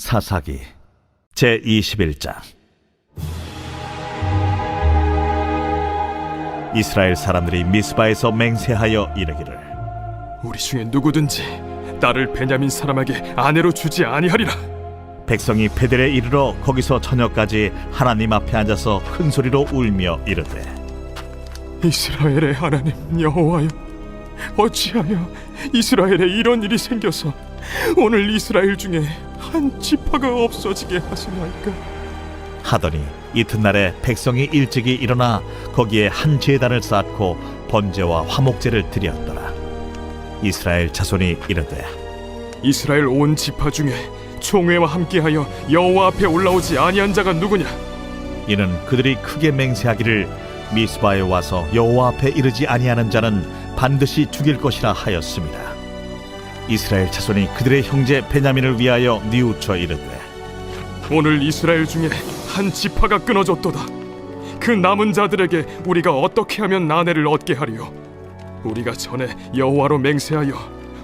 사사기 제21장. 이스라엘 사람들이 미스바에서 맹세하여 이르기를, 우리 중에 누구든지 딸을 베냐민 사람에게 아내로 주지 아니하리라. 백성이 베델에 이르러 거기서 저녁까지 하나님 앞에 앉아서 큰 소리로 울며 이르되, 이스라엘의 하나님 여호와여, 어찌하여 이스라엘에 이런 일이 생겨서 오늘 이스라엘 중에 한 지파가 없어지게 하시나이까? 하더니 이튿날에 백성이 일찍이 일어나 거기에 한 제단을 쌓고 번제와 화목제를 드렸더라. 이스라엘 자손이 이르되, 이스라엘 온 지파 중에 총회와 함께하여 여호와 앞에 올라오지 아니한 자가 누구냐? 이는 그들이 크게 맹세하기를 미스바에 와서 여호와 앞에 이르지 아니하는 자는 반드시 죽일 것이라 하였습니다. 이스라엘 자손이 그들의 형제 베냐민을 위하여 뉘우쳐 이르되, 오늘 이스라엘 중에 한 지파가 끊어졌도다. 그 남은 자들에게 우리가 어떻게 하면 아내를 얻게 하리요? 우리가 전에 여호와로 맹세하여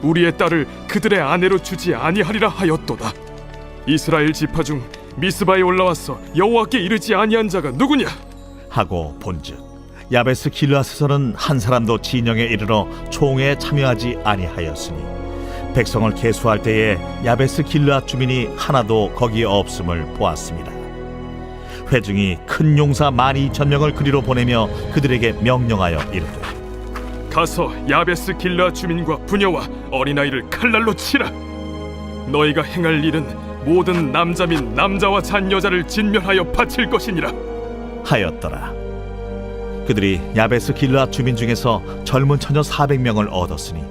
우리의 딸을 그들의 아내로 주지 아니하리라 하였도다. 이스라엘 지파 중 미스바에 올라와서 여호와께 이르지 아니한 자가 누구냐? 하고 본즉 야베스 길르앗에서는 한 사람도 진영에 이르러 총회에 참여하지 아니하였으니 백성을 계수할 때에 야베스 길르앗 주민이 하나도 거기에 없음을 보았습니다. 회중이 큰 용사 12,000명을 그리로 보내며 그들에게 명령하여 이르되, 가서 야베스 길르앗 주민과 부녀와 어린아이를 칼날로 치라. 너희가 행할 일은 모든 남자 및 남자와 잔여자를 진멸하여 바칠 것이니라 하였더라. 그들이 야베스 길르앗 주민 중에서 젊은 처녀 400명을 얻었으니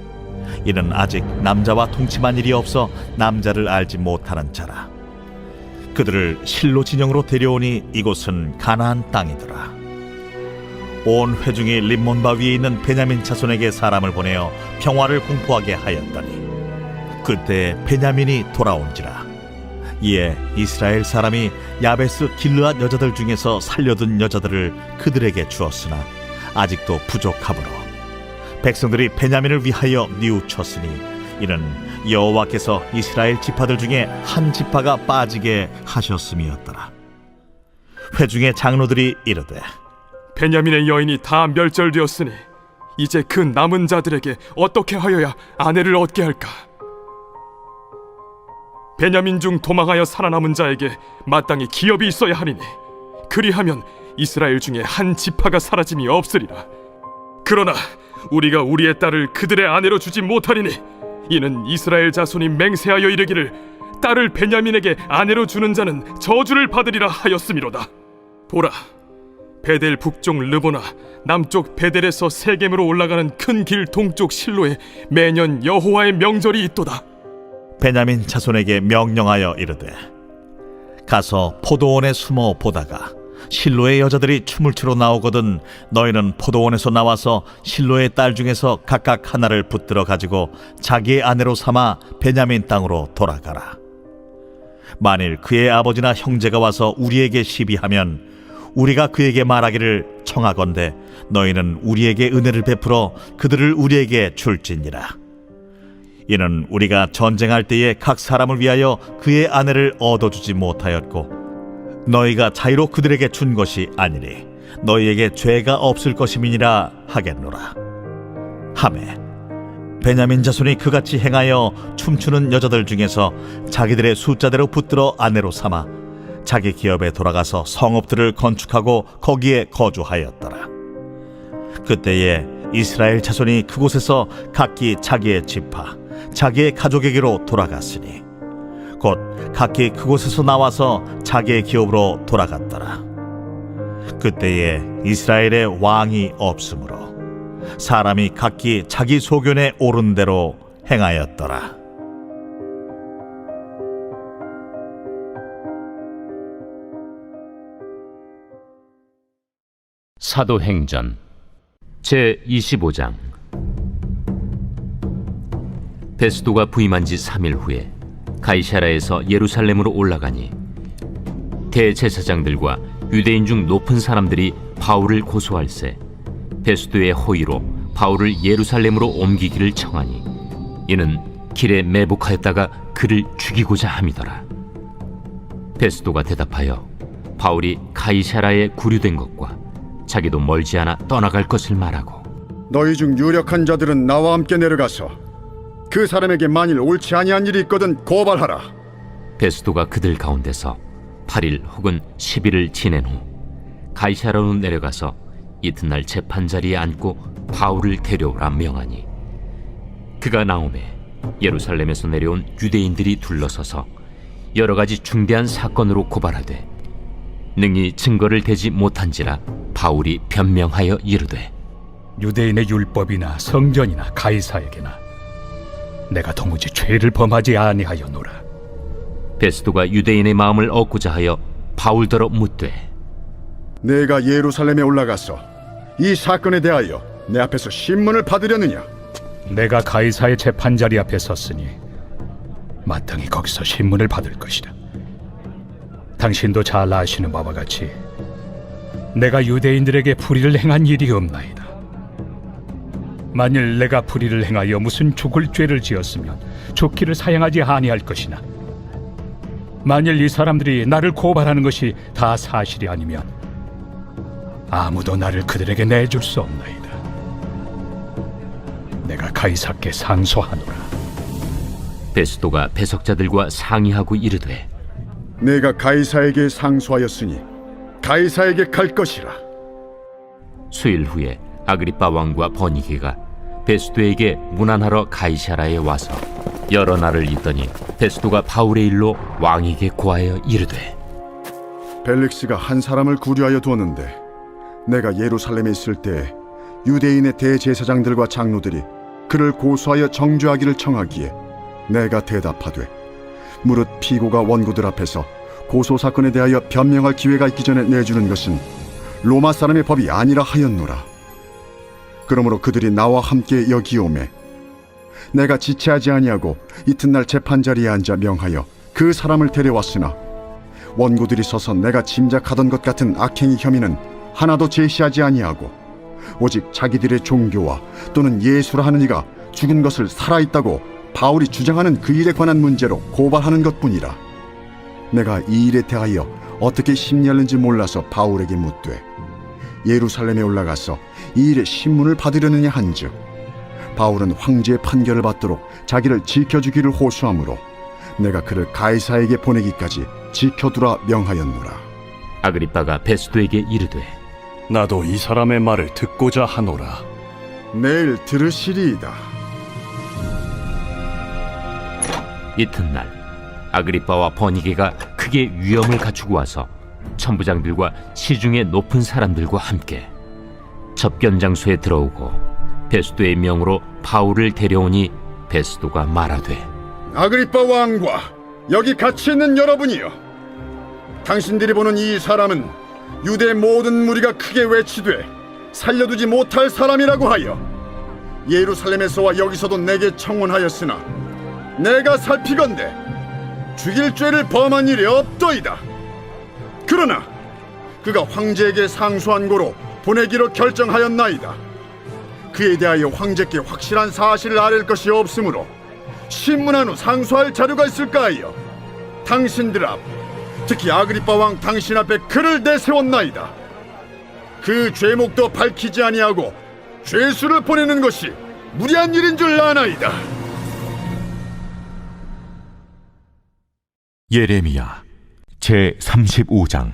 이는 아직 남자와 동침한 일이 없어 남자를 알지 못하는 자라. 그들을 실로 진영으로 데려오니 이곳은 가나안 땅이더라. 온 회중이 림몬바 위에 있는 베냐민 자손에게 사람을 보내어 평화를 공포하게 하였더니 그때 베냐민이 돌아온지라. 이에 이스라엘 사람이 야베스 길르앗 여자들 중에서 살려둔 여자들을 그들에게 주었으나 아직도 부족하므로 백성들이 베냐민을 위하여 뉘우쳤으니 이는 여호와께서 이스라엘 지파들 중에 한 지파가 빠지게 하셨음이었더라. 회중의 장로들이 이르되, 베냐민의 여인이 다 멸절되었으니 이제 그 남은 자들에게 어떻게 하여야 아내를 얻게 할까? 베냐민 중 도망하여 살아남은 자에게 마땅히 기업이 있어야 하리니 그리하면 이스라엘 중에 한 지파가 사라짐이 없으리라. 그러나 우리가 우리의 딸을 그들의 아내로 주지 못하리니 이는 이스라엘 자손이 맹세하여 이르기를 딸을 베냐민에게 아내로 주는 자는 저주를 받으리라 하였음이로다. 보라, 베델 북쪽 르보나 남쪽 베델에서 세겜으로 올라가는 큰 길 동쪽 실로에 매년 여호와의 명절이 있도다. 베냐민 자손에게 명령하여 이르되, 가서 포도원에 숨어 보다가 실로의 여자들이 춤을 추러 나오거든 너희는 포도원에서 나와서 실로의 딸 중에서 각각 하나를 붙들어 가지고 자기의 아내로 삼아 베냐민 땅으로 돌아가라. 만일 그의 아버지나 형제가 와서 우리에게 시비하면 우리가 그에게 말하기를 청하건대 너희는 우리에게 은혜를 베풀어 그들을 우리에게 줄지니라. 이는 우리가 전쟁할 때에 각 사람을 위하여 그의 아내를 얻어주지 못하였고 너희가 자유로 그들에게 준 것이 아니니 너희에게 죄가 없을 것임이니라 하겠노라 하매, 베냐민 자손이 그같이 행하여 춤추는 여자들 중에서 자기들의 숫자대로 붙들어 아내로 삼아 자기 기업에 돌아가서 성읍들을 건축하고 거기에 거주하였더라. 그때에 이스라엘 자손이 그곳에서 각기 자기의 지파 자기의 가족에게로 돌아갔으니 곧 각기 그곳에서 나와서 자기의 기업으로 돌아갔더라. 그때에 이스라엘에 왕이 없으므로 사람이 각기 자기 소견에 옳은 대로 행하였더라. 사도행전 제25장. 베스도가 부임한 지 3일 후에 가이사랴에서 예루살렘으로 올라가니 대제사장들과 유대인 중 높은 사람들이 바울을 고소할세 베스도의 호의로 바울을 예루살렘으로 옮기기를 청하니 이는 길에 매복하였다가 그를 죽이고자 함이더라. 베스도가 대답하여 바울이 가이사라에 구류된 것과 자기도 멀지 않아 떠나갈 것을 말하고, 너희 중 유력한 자들은 나와 함께 내려가서 그 사람에게 만일 옳지 아니한 일이 있거든 고발하라. 베스도가 그들 가운데서 8일 혹은 10일을 지낸 후 가이사라로 내려가서 이튿날 재판자리에 앉고 바울을 데려오라 명하니, 그가 나오매 예루살렘에서 내려온 유대인들이 둘러서서 여러 가지 중대한 사건으로 고발하되 능히 증거를 대지 못한지라 바울이 변명하여 이르되, 유대인의 율법이나 성전이나 가이사에게나 내가 도무지 죄를 범하지 아니하였노라. 베스도가 유대인의 마음을 얻고자 하여 바울더러 묻되, 내가 예루살렘에 올라가서 이 사건에 대하여 내 앞에서 신문을 받으려느냐? 내가 가이사의 재판자리 앞에 섰으니 마땅히 거기서 신문을 받을 것이다. 당신도 잘 아시는 바와 같이 내가 유대인들에게 불의를 행한 일이 없나이다. 만일 내가 불의를 행하여 무슨 죽을 죄를 지었으면 죽기를 사양하지 아니할 것이나, 만일 이 사람들이 나를 고발하는 것이 다 사실이 아니면 아무도 나를 그들에게 내줄 수 없나이다. 내가 가이사께 상소하노라. 베스도가 배석자들과 상의하고 이르되, 내가 가이사에게 상소하였으니 가이사에게 갈 것이라. 수일 후에 아그리빠 왕과 버니게가 베스도에게 문안하러 가이사라에 와서 여러 날을 있더니 베스도가 바울의 일로 왕에게 고하여 이르되, 벨릭스가 한 사람을 구류하여 두었는데 내가 예루살렘에 있을 때 유대인의 대제사장들과 장로들이 그를 고소하여 정죄하기를 청하기에 내가 대답하되, 무릇 피고가 원고들 앞에서 고소 사건에 대하여 변명할 기회가 있기 전에 내주는 것은 로마 사람의 법이 아니라 하였노라. 그러므로 그들이 나와 함께 여기 오매 내가 지체하지 아니하고 이튿날 재판자리에 앉아 명하여 그 사람을 데려왔으나, 원고들이 서서 내가 짐작하던 것 같은 악행의 혐의는 하나도 제시하지 아니하고 오직 자기들의 종교와 또는 예수라 하는 이가 죽은 것을 살아있다고 바울이 주장하는 그 일에 관한 문제로 고발하는 것뿐이라. 내가 이 일에 대하여 어떻게 심리하는지 몰라서 바울에게 묻되, 예루살렘에 올라가서 이 일에 신문을 받으려느냐 한즉, 바울은 황제의 판결을 받도록 자기를 지켜주기를 호소하므로 내가 그를 가이사에게 보내기까지 지켜두라 명하였노라. 아그리빠가 베스도에게 이르되, 나도 이 사람의 말을 듣고자 하노라. 내일 들으시리이다. 이튿날 아그리빠와 버니게가 크게 위엄을 갖추고 와서 천부장들과 시중의 높은 사람들과 함께 접견 장소에 들어오고 베스도의 명으로 바울을 데려오니, 베스도가 말하되, 아그리빠 왕과 여기 같이 있는 여러분이여, 당신들이 보는 이 사람은 유대 모든 무리가 크게 외치되 살려두지 못할 사람이라고 하여 예루살렘에서와 여기서도 내게 청원하였으나 내가 살피건대 죽일 죄를 범한 일이 없더이다. 그러나 그가 황제에게 상소한 고로 보내기로 결정하였나이다. 그에 대하여 황제께 확실한 사실을 아랠 것이 없으므로 신문한 후 상소할 자료가 있을까 하여 당신들 앞, 특히 아그리빠 왕 당신 앞에 그를 내세웠나이다. 그 죄목도 밝히지 아니하고 죄수를 보내는 것이 무리한 일인 줄 아나이다. 예레미야 제35장.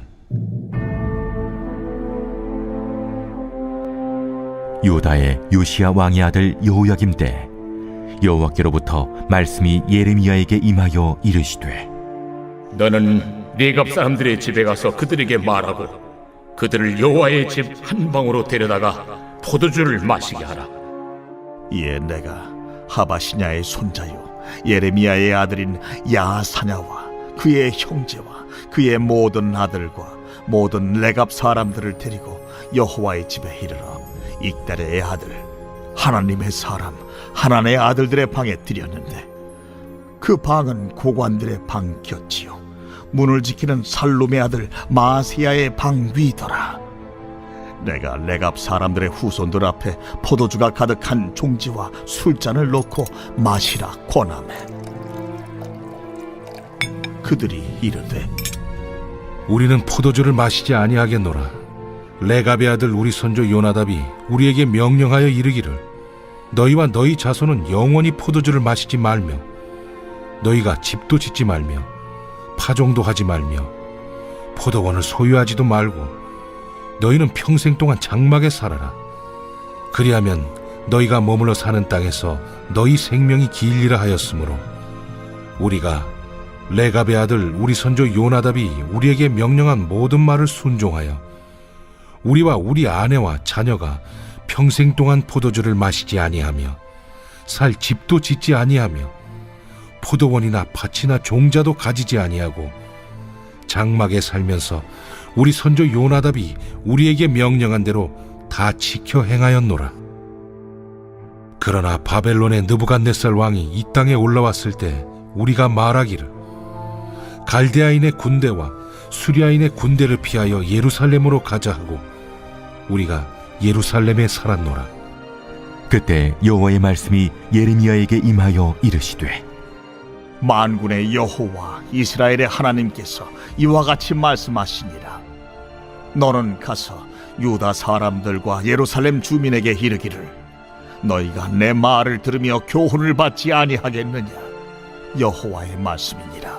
유다의 요시야 왕의 아들 여호야김 때 여호와께로부터 말씀이 예레미야에게 임하여 이르시되, 너는 네갑 사람들의 집에 가서 그들에게 말하고 그들을 여호와의 집 한 방으로 데려다가 포도주를 마시게 하라. 이에 내가 하바시냐의 손자요 예레미야의 아들인 야사냐와 그의 형제와 그의 모든 아들과 모든 레갑 사람들을 데리고 여호와의 집에 이르러 익달의 아들 하나님의 사람 하나님의 아들들의 방에 들였는데, 그 방은 고관들의 방 곁이요 문을 지키는 살룸의 아들 마세야의 방 위더라. 내가 레갑 사람들의 후손들 앞에 포도주가 가득한 종지와 술잔을 놓고 마시라 권하매, 그들이 이르되 우리는 포도주를 마시지 아니하겠노라. 레갑의 아들 우리 선조 요나답이 우리에게 명령하여 이르기를 너희와 너희 자손은 영원히 포도주를 마시지 말며 너희가 집도 짓지 말며 파종도 하지 말며 포도원을 소유하지도 말고 너희는 평생 동안 장막에 살아라. 그리하면 너희가 머물러 사는 땅에서 너희 생명이 길리라 하였으므로 우리가 레갑의 아들 우리 선조 요나답이 우리에게 명령한 모든 말을 순종하여 우리와 우리 아내와 자녀가 평생 동안 포도주를 마시지 아니하며 살 집도 짓지 아니하며 포도원이나 밭이나 종자도 가지지 아니하고 장막에 살면서 우리 선조 요나답이 우리에게 명령한 대로 다 지켜 행하였노라. 그러나 바벨론의 느부갓네살 왕이 이 땅에 올라왔을 때 우리가 말하기를 갈대아인의 군대와 수리아인의 군대를 피하여 예루살렘으로 가자 하고 우리가 예루살렘에 살았노라. 그때 여호와의 말씀이 예레미야에게 임하여 이르시되 만군의 여호와 이스라엘의 하나님께서 이와 같이 말씀하시니라. 너는 가서 유다 사람들과 예루살렘 주민에게 이르기를 너희가 내 말을 들으며 교훈을 받지 아니하겠느냐. 여호와의 말씀이니라.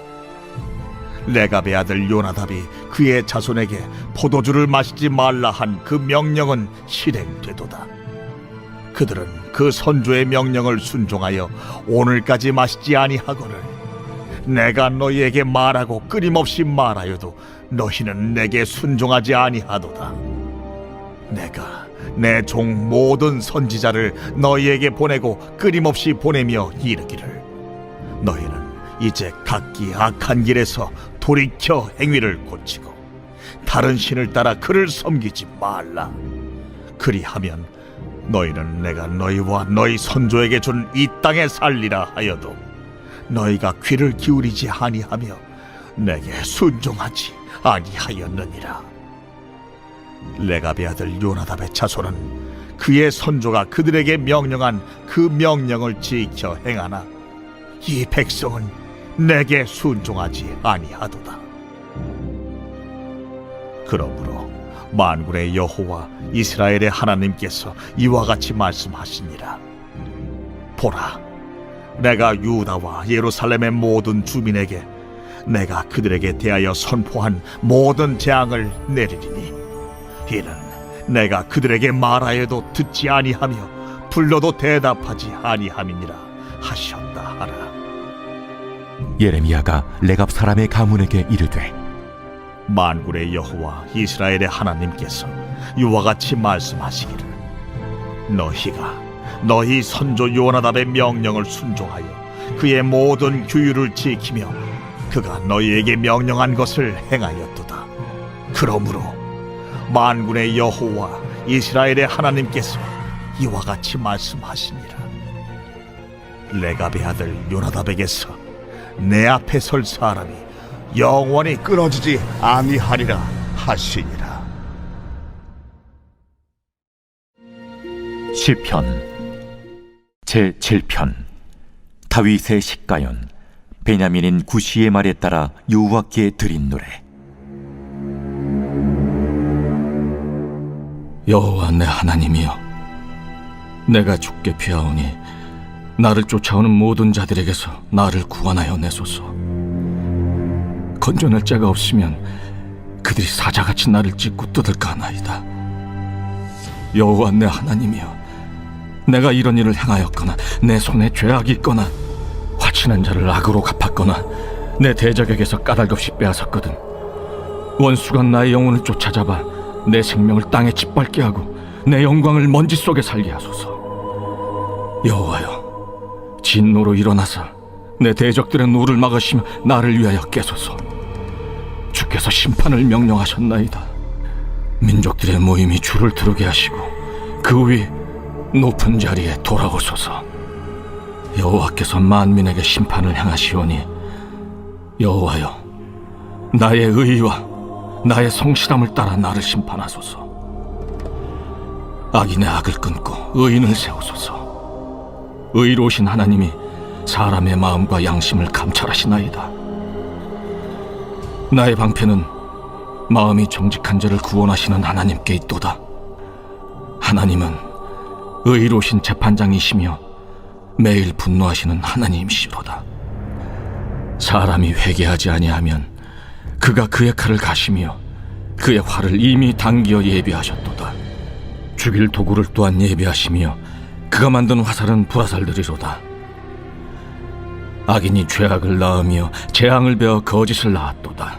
레갑의 아들 요나답이 그의 자손에게 포도주를 마시지 말라 한 그 명령은 실행되도다. 그들은 그 선조의 명령을 순종하여 오늘까지 마시지 아니하거늘 내가 너희에게 말하고 끊임없이 말하여도 너희는 내게 순종하지 아니하도다. 내가 내 종 모든 선지자를 너희에게 보내고 끊임없이 보내며 이르기를 너희는 이제 각기 악한 길에서 돌이켜 행위를 고치고 다른 신을 따라 그를 섬기지 말라. 그리하면 너희는 내가 너희와 너희 선조에게 준 이 땅에 살리라 하여도 너희가 귀를 기울이지 아니하며 내게 순종하지 아니하였느니라. 레갑의 아들 요나답의 자손은 그의 선조가 그들에게 명령한 그 명령을 지켜 행하나 이 백성은 내게 순종하지 아니하도다. 그러므로 만군의 여호와 이스라엘의 하나님께서 이와 같이 말씀하시니라. 보라, 내가 유다와 예루살렘의 모든 주민에게 내가 그들에게 대하여 선포한 모든 재앙을 내리리니 이는 내가 그들에게 말하여도 듣지 아니하며 불러도 대답하지 아니함이니라 하셨다 하라. 예레미야가 레갑 사람의 가문에게 이르되 만군의 여호와 이스라엘의 하나님께서 이와 같이 말씀하시기를 너희가 너희 선조 요나답의 명령을 순종하여 그의 모든 규율을 지키며 그가 너희에게 명령한 것을 행하였도다. 그러므로 만군의 여호와 이스라엘의 하나님께서 이와 같이 말씀하시니라. 레갑의 아들 요나답에게서 내 앞에 설 사람이 영원히 끊어지지 아니하리라 하시니라. 시편 제7편. 다윗의 식가연. 베냐민인 구시의 말에 따라 여호와께 드린 노래. 여호와 내 하나님이여, 내가 주께 피하오니 나를 쫓아오는 모든 자들에게서 나를 구원하여 내소서. 건져낼 자가 없으면 그들이 사자같이 나를 찢고 뜯을까 하나이다. 여호와 내 하나님이여, 내가 이런 일을 행하였거나 내 손에 죄악이 있거나 화친한 자를 악으로 갚았거나 내 대적에게서 까닭없이 빼앗았거든 원수가 나의 영혼을 쫓아잡아 내 생명을 땅에 짓밟게 하고 내 영광을 먼지 속에 살게 하소서. 여호와여, 진노로 일어나사 내 대적들의 노를 막으시며 나를 위하여 깨소서. 주께서 심판을 명령하셨나이다. 민족들의 모임이 주를 두르게 하시고 그 위 높은 자리에 돌아오소서. 여호와께서 만민에게 심판을 행하시오니 여호와여, 나의 의와 나의 성실함을 따라 나를 심판하소서. 악인의 악을 끊고 의인을 세우소서. 의로우신 하나님이 사람의 마음과 양심을 감찰하시나이다. 나의 방패는 마음이 정직한 자를 구원하시는 하나님께 있도다. 하나님은 의로우신 재판장이시며 매일 분노하시는 하나님이시로다. 사람이 회개하지 아니하면 그가 그의 칼을 가시며 그의 활을 이미 당기어 예비하셨도다. 죽일 도구를 또한 예비하시며 그가 만든 화살은 불화살들이로다. 악인이 죄악을 낳으며 재앙을 베어 거짓을 낳았도다.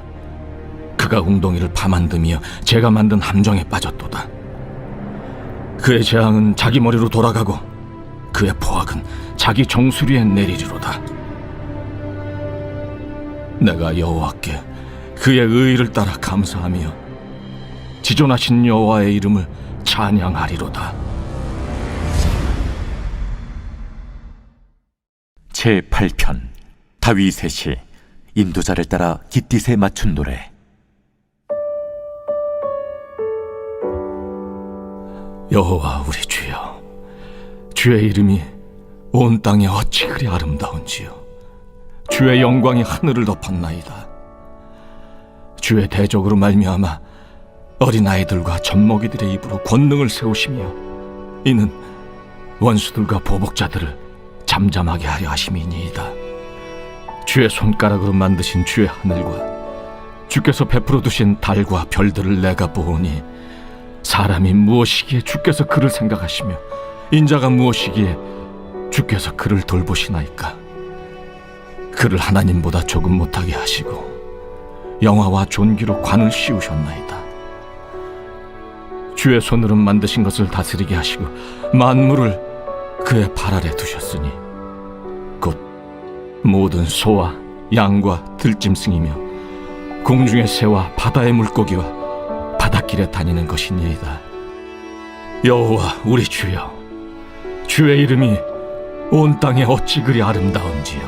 그가 웅덩이를 파만드며 제가 만든 함정에 빠졌도다. 그의 재앙은 자기 머리로 돌아가고 그의 포악은 자기 정수리에 내리리로다. 내가 여호와께 그의 의를 따라 감사하며 지존하신 여호와의 이름을 찬양하리로다. 제8편 다윗의 시 인도자를 따라 깃딧에 맞춘 노래. 여호와 우리 주여, 주의 이름이 온 땅에 어찌 그리 아름다운지요. 주의 영광이 하늘을 덮었나이다. 주의 대적으로 말미암아 어린아이들과 젖먹이들의 입으로 권능을 세우시며 이는 원수들과 보복자들을 잠잠하게 하려 하심이니이다. 주의 손가락으로 만드신 주의 하늘과 주께서 베풀어 두신 달과 별들을 내가 보오니 사람이 무엇이기에 주께서 그를 생각하시며 인자가 무엇이기에 주께서 그를 돌보시나이까. 그를 하나님보다 조금 못하게 하시고 영화와 존귀로 관을 씌우셨나이다. 주의 손으로 만드신 것을 다스리게 하시고 만물을 그의 발 아래 두셨으니 곧 모든 소와 양과 들짐승이며 공중의 새와 바다의 물고기와 바닷길에 다니는 것이니이다. 여호와 우리 주여, 주의 이름이 온 땅에 어찌 그리 아름다운지요.